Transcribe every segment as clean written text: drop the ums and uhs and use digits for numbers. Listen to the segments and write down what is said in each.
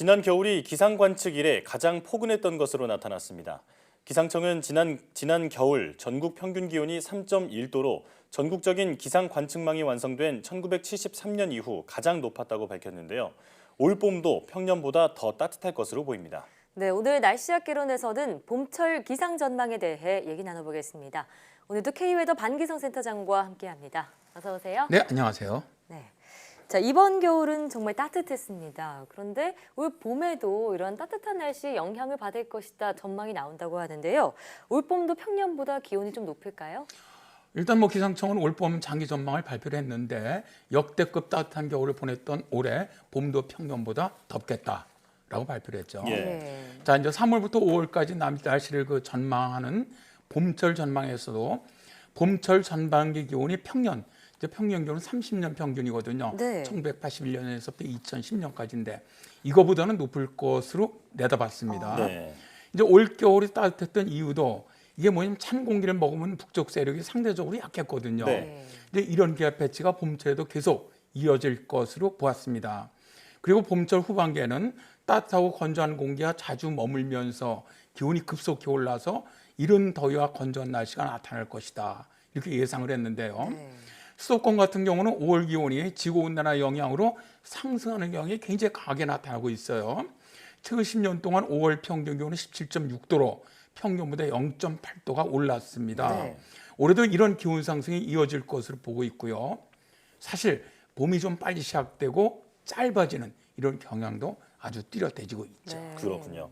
지난 겨울이 기상 관측 이래 가장 포근했던 것으로 나타났습니다. 기상청은 지난 겨울 전국 평균 기온이 3.1도로 전국적인 기상 관측망이 완성된 1973년 이후 가장 높았다고 밝혔는데요. 올 봄도 평년보다 더 따뜻할 것으로 보입니다. 네, 오늘 날씨학 개론에서는 봄철 기상 전망에 대해 얘기 나눠보겠습니다. 오늘도 K웨더 반기성센터장과 함께합니다. 어서 오세요. 네, 안녕하세요. 네. 자, 이번 겨울은 정말 따뜻했습니다. 그런데 올 봄에도 이런 따뜻한 날씨 영향을 받을 것이다 전망이 나온다고 하는데요. 올 봄도 평년보다 기온이 좀 높을까요? 일단 기상청은 올봄 장기 전망을 발표를 했는데 역대급 따뜻한 겨울을 보냈던 올해 봄도 평년보다 덥겠다라고 발표를 했죠. 예. 자, 이제 3월부터 5월까지 날씨를 전망하는 봄철 전망에서도 봄철 전반기 기온이 평년 기온은 30년 평균이거든요. 네. 1981년에서부터 2010년까지인데 이거보다는 높을 것으로 내다봤습니다. 네. 이제 올 겨울이 따뜻했던 이유도 이게 뭐냐면 찬 공기를 먹으면 북쪽 세력이 상대적으로 약했거든요. 네. 이제 이런 기압 배치가 봄철에도 계속 이어질 것으로 보았습니다. 그리고 봄철 후반기에는 따뜻하고 건조한 공기가 자주 머물면서 기온이 급속히 올라서 이른 더위와 건조한 날씨가 나타날 것이다. 이렇게 예상을 했는데요. 네. 수도권 같은 경우는 5월 기온이 지구온난화 영향으로 상승하는 경향이 굉장히 강하게 나타나고 있어요. 최근 10년 동안 5월 평균 기온은 17.6도로 평균보다 0.8도가 올랐습니다. 네. 올해도 이런 기온 상승이 이어질 것으로 보고 있고요. 사실 봄이 좀 빨리 시작되고 짧아지는 이런 경향도 아주 뚜렷해지고 있죠. 네. 그렇군요.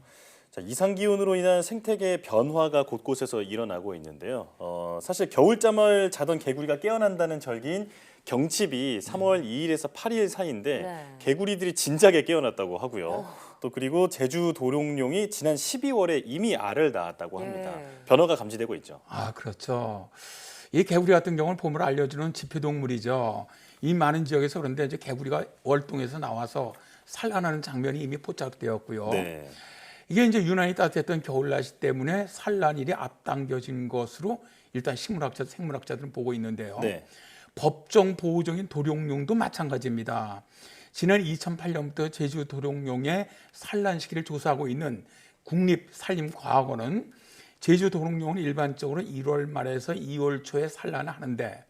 자, 이상기온으로 인한 생태계 변화가 곳곳에서 일어나고 있는데요. 사실 겨울잠을 자던 개구리가 깨어난다는 절기인 경칩이 3월 2일에서 8일 사이인데 네. 개구리들이 진작에 깨어났다고 하고요. 또 그리고 제주 도롱뇽이 지난 12월에 이미 알을 낳았다고 합니다. 예. 변화가 감지되고 있죠. 아, 그렇죠. 이 개구리 같은 경우는 봄을 알려주는 지표동물이죠. 이 많은 지역에서 그런데 이제 개구리가 월동에서 나와서 산란하는 장면이 이미 포착되었고요. 네. 이게 이제 유난히 따뜻했던 겨울 날씨 때문에 산란일이 앞당겨진 것으로 일단 생물학자들은 보고 있는데요. 네. 법정 보호종인 도룡뇽도 마찬가지입니다. 지난 2008년부터 제주 도룡뇽의 산란 시기를 조사하고 있는 국립산림과학원은 제주 도롱뇽은 일반적으로 1월 말에서 2월 초에 산란을 하는데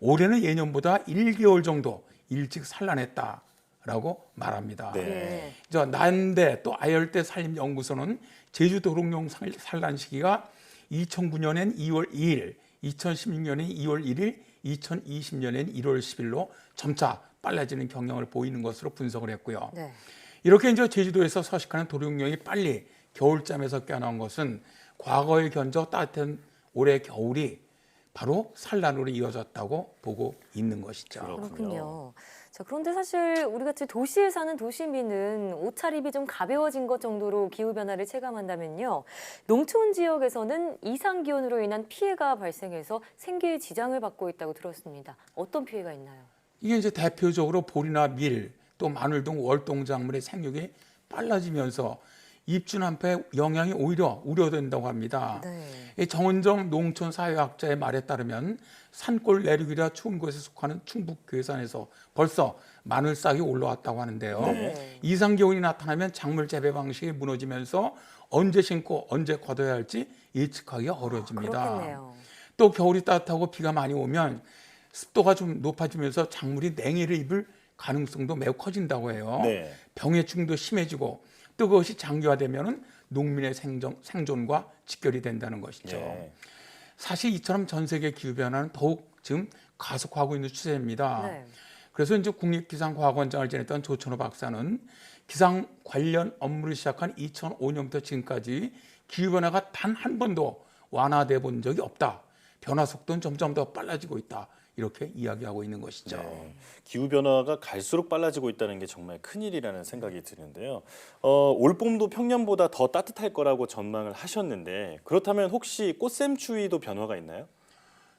올해는 예년보다 1개월 정도 일찍 산란했다라고 말합니다. 네. 저 난대 또 아열대 산림연구소는 제주 도롱뇽 산란 시기가 2009년엔 2월 2일, 2016년엔 2월 1일, 2020년엔 1월 10일로 점차 빨라지는 경향을 보이는 것으로 분석을 했고요. 네. 이렇게 이제 제주도에서 서식하는 도룡뇽이 빨리 겨울잠에서 깨어난 것은 과거에 견저 따뜻한 올해 겨울이 바로 산란으로 이어졌다고 보고 있는 것이죠. 그렇군요. 자, 그런데 사실 우리 같이 도시에 사는 도시민은 옷차림이 좀 가벼워진 것 정도로 기후변화를 체감한다면요. 농촌 지역에서는 이상 기온으로 인한 피해가 발생해서 생계에 지장을 받고 있다고 들었습니다. 어떤 피해가 있나요? 이게 이제 대표적으로 보리나 밀, 또 마늘 등 월동 작물의 생육이 빨라지면서 입주난파에 영향이 오히려 우려된다고 합니다. 네. 이 정은정 농촌사회학자의 말에 따르면 산골 내륙이라 추운 곳에 속하는 충북 괴산에서 벌써 마늘 싹이 올라왔다고 하는데요. 네. 이상 기온이 나타나면 작물 재배 방식이 무너지면서 언제 심고 언제 거둬야 할지 예측하기가 어려워집니다. 그렇겠네요. 또 겨울이 따뜻하고 비가 많이 오면 습도가 좀 높아지면서 작물이 냉해를 입을 가능성도 매우 커진다고 해요. 네. 병의 충도 심해지고 또 그것이 장기화되면 농민의 생존과 직결이 된다는 것이죠. 네. 사실 이처럼 전 세계 기후 변화는 더욱 지금 가속화하고 있는 추세입니다. 네. 그래서 이제 국립기상과학원장을 지냈던 조천호 박사는 기상 관련 업무를 시작한 2005년부터 지금까지 기후 변화가 단 한 번도 완화돼 본 적이 없다. 변화 속도는 점점 더 빨라지고 있다. 이렇게 이야기하고 있는 것이죠. 네. 기후 변화가 갈수록 빨라지고 있다는 게 정말 큰일이라는 생각이 드는데요. 올 봄도 평년보다 더 따뜻할 거라고 전망을 하셨는데 그렇다면 혹시 꽃샘추위도 변화가 있나요?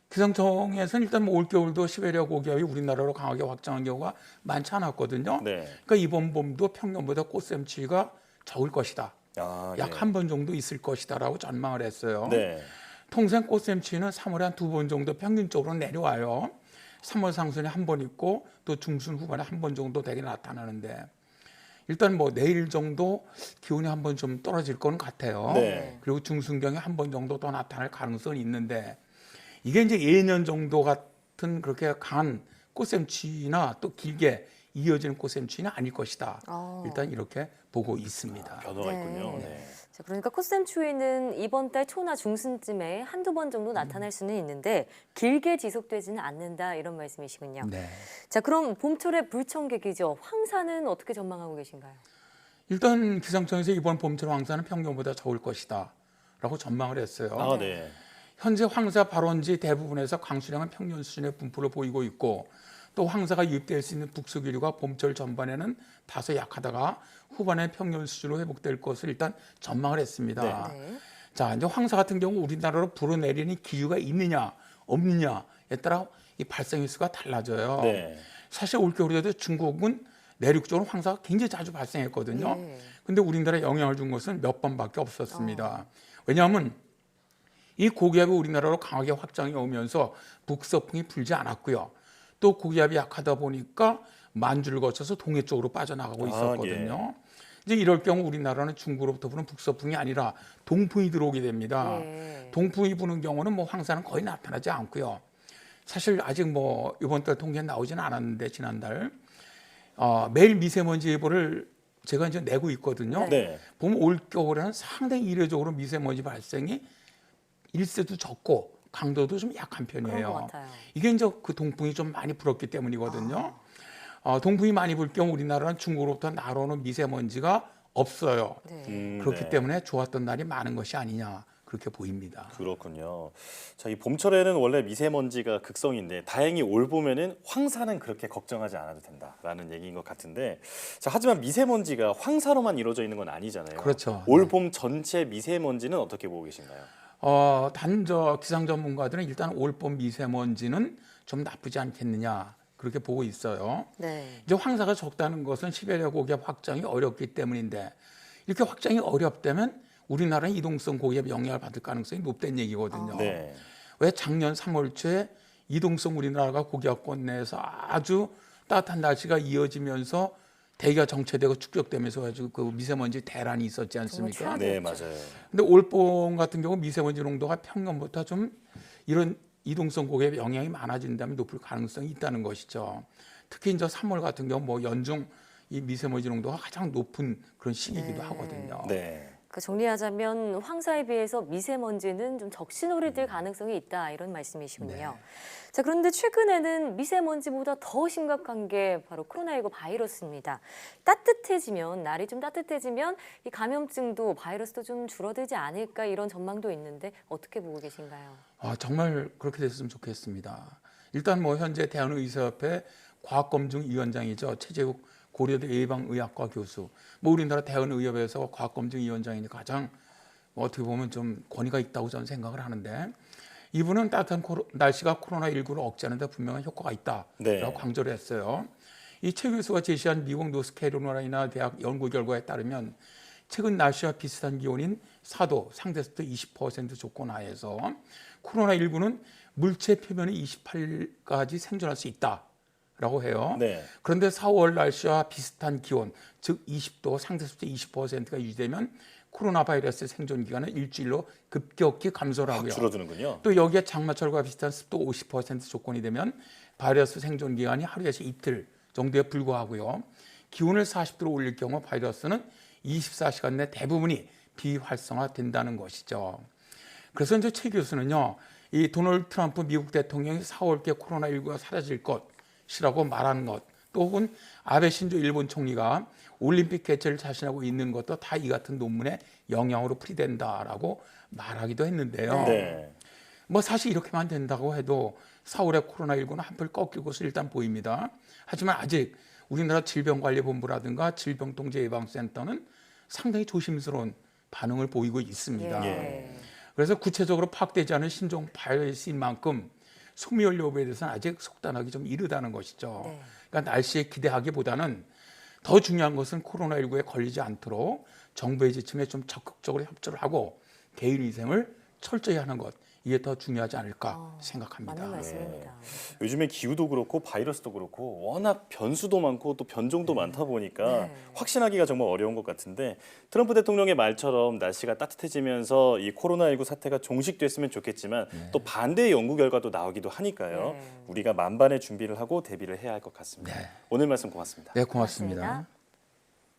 기상청에서는 일단 올겨울도 시베리아 고기압이 우리나라로 강하게 확장한 경우가 많지 않았거든요. 네. 그러니까 이번 봄도 평년보다 꽃샘추위가 적을 것이다. 아, 약 한 번 정도 있을 것이다라고 전망을 했어요. 네. 통상 꽃샘추위는 3월에 한 2번 정도 평균적으로 내려와요. 3월 상순에 한 번 있고 또 중순 후반에 한 번 정도 되게 나타나는데 일단 뭐 내일 정도 기온이 한번 좀 떨어질 건 같아요. 네. 그리고 중순경에 한 번 정도 더 나타날 가능성이 있는데 이게 이제 예년 정도 같은 그렇게 강한 꽃샘추위나 또 길게 이어지는 꽃샘추위는 아닐 것이다. 일단 이렇게 보고 있습니다. 변화가 네. 있군요. 네. 자, 그러니까 꽃샘추위는 이번 달 초나 중순쯤에 한두 번 정도 나타날 수는 있는데 길게 지속되지는 않는다 이런 말씀이시군요. 네. 자, 그럼 봄철의 불청객이죠. 황사는 어떻게 전망하고 계신가요? 일단 기상청에서 이번 봄철 황사는 평년보다 적을 것이다 라고 전망을 했어요. 아, 네. 현재 황사 발원지 대부분에서 강수량은 평년 수준의 분포를 보이고 있고 또 황사가 유입될 수 있는 북서기류가 봄철 전반에는 다소 약하다가 후반에 평년 수준으로 회복될 것을 일단 전망을 했습니다. 네. 자, 이제 황사 같은 경우 우리나라로 불어내리는 기류가 있느냐 없느냐에 따라 이 발생 횟수가 달라져요. 네. 사실 올겨울에도 중국은 내륙적으로 황사가 굉장히 자주 발생했거든요. 근데 우리나라에 영향을 준 것은 몇 번밖에 없었습니다. 왜냐하면 이 고기압이 우리나라로 강하게 확장해 오면서 북서풍이 불지 않았고요. 또 고기압이 약하다 보니까 만주를 거쳐서 동해 쪽으로 빠져나가고 있었거든요. 이제 이럴 경우 우리나라는 중국으로부터 부는 북서풍이 아니라 동풍이 들어오게 됩니다. 동풍이 부는 경우는 뭐 황사는 거의 나타나지 않고요. 사실 아직 뭐 이번 달 통계 나오지는 않았는데 지난달 매일 미세먼지 예보를 제가 이제 내고 있거든요. 네. 보면 올 겨울에는 상당히 이례적으로 미세먼지 발생이 일세도 적고 강도도 좀 약한 그런 것 편이에요. 같아요. 이게 이제 그 동풍이 좀 많이 불었기 때문이거든요. 동풍이 많이 불 경우 우리나라는 중국으로부터 날아오는 미세먼지가 없어요. 네. 그렇기 네. 때문에 좋았던 날이 많은 것이 아니냐 그렇게 보입니다. 그렇군요. 자, 이 봄철에는 원래 미세먼지가 극성인데 다행히 올 봄에는 황사는 그렇게 걱정하지 않아도 된다라는 얘기인 것 같은데, 자, 하지만 미세먼지가 황사로만 이루어져 있는 건 아니잖아요. 그렇죠. 올 봄 전체 미세먼지는 어떻게 보고 계신가요? 단저 기상 전문가들은 일단 올봄 미세먼지는 좀 나쁘지 않겠느냐 그렇게 보고 있어요. 네. 이제 황사가 적다는 것은 시베리아 고기압 확장이 어렵기 때문인데 이렇게 확장이 어렵다면 우리나라는 이동성 고기압 영향을 받을 가능성이 높다는 얘기거든요. 네. 왜 작년 3월 초에 이동성 우리나라가 고기압권 내에서 아주 따뜻한 날씨가 이어지면서 대기가 정체되고 축적되면서 가지고 그 미세먼지 대란이 있었지 않습니까? 정말 네, 맞아요. 근데 올봄 같은 경우 미세먼지 농도가 평년보다 좀 이런 이동성 고기압 영향이 많아진다면 높을 가능성이 있다는 것이죠. 특히 이제 3월 같은 경우 뭐 연중 이 미세먼지 농도가 가장 높은 그런 시기이기도 하거든요. 네. 그 정리하자면 황사에 비해서 미세먼지는 좀 적신호를 띌 가능성이 있다 이런 말씀이시군요. 자, 그런데 최근에는 미세먼지보다 더 심각한 게 바로 코로나19 바이러스입니다. 따뜻해지면 날이 좀 따뜻해지면 이 감염증도 바이러스도 좀 줄어들지 않을까 이런 전망도 있는데 어떻게 보고 계신가요? 정말 그렇게 됐으면 좋겠습니다. 일단 뭐 현재 대한의사협회 과학검증위원장이죠. 최재욱 고려대 예방의학과 교수. 뭐 우리나라 대한의협에서 과학검증위원장이니 가장 어떻게 보면 좀 권위가 있다고 저는 생각을 하는데 이분은 따뜻한 날씨가 코로나19를 억제하는 데 분명한 효과가 있다라고 네. 강조를 했어요. 이 최 교수가 제시한 미국 노스캐롤라이나 대학 연구 결과에 따르면 최근 날씨와 비슷한 기온인 4도, 상대습도 20% 조건 하에서 코로나19는 물체 표면의 28일까지 생존할 수 있다라고 해요. 네. 그런데 4월 날씨와 비슷한 기온, 즉 20도, 상대습도 20%가 유지되면 코로나 바이러스 생존 기간은 일주일로 급격히 감소를 확 하고요. 줄어드는군요. 또 여기에 장마철과 비슷한 습도 50% 조건이 되면 바이러스 생존 기간이 하루에서 이틀 정도에 불과하고요. 기온을 40도로 올릴 경우 바이러스는 24시간 내 대부분이 비활성화된다는 것이죠. 그래서 이제 최 교수는요, 이 도널드 트럼프 미국 대통령이 4월께 코로나19가 사라질 것이라고 말하는 것, 또 혹은 아베 신조 일본 총리가 올림픽 개최를 자신하고 있는 것도 다 이 같은 논문의 영향으로 풀이된다라고 말하기도 했는데요. 네. 뭐 사실 이렇게만 된다고 해도 4월에 코로나19는 한풀 꺾일 것으로 일단 보입니다. 하지만 아직 우리나라 질병관리본부라든가 질병통제예방센터는 상당히 조심스러운 반응을 보이고 있습니다. 예. 그래서 구체적으로 파악되지 않은 신종 바이러스인 만큼 소멸 여부에 대해서는 아직 속단하기 좀 이르다는 것이죠. 네. 그러니까 날씨에 기대하기보다는 더 중요한 것은 코로나19에 걸리지 않도록 정부의 지침에 좀 적극적으로 협조를 하고 개인위생을 철저히 하는 것. 이게 더 중요하지 않을까 생각합니다. 맞는 말씀입니다. 요즘에 기후도 그렇고 바이러스도 그렇고 워낙 변수도 많고 또 변종도 많다 보니까 네. 확신하기가 정말 어려운 것 같은데 트럼프 대통령의 말처럼 날씨가 따뜻해지면서 이 코로나19 사태가 종식됐으면 좋겠지만 또 반대의 연구 결과도 나오기도 하니까요. 네. 우리가 만반의 준비를 하고 대비를 해야 할 것 같습니다. 네. 오늘 말씀 고맙습니다. 네, 고맙습니다. 고맙습니다.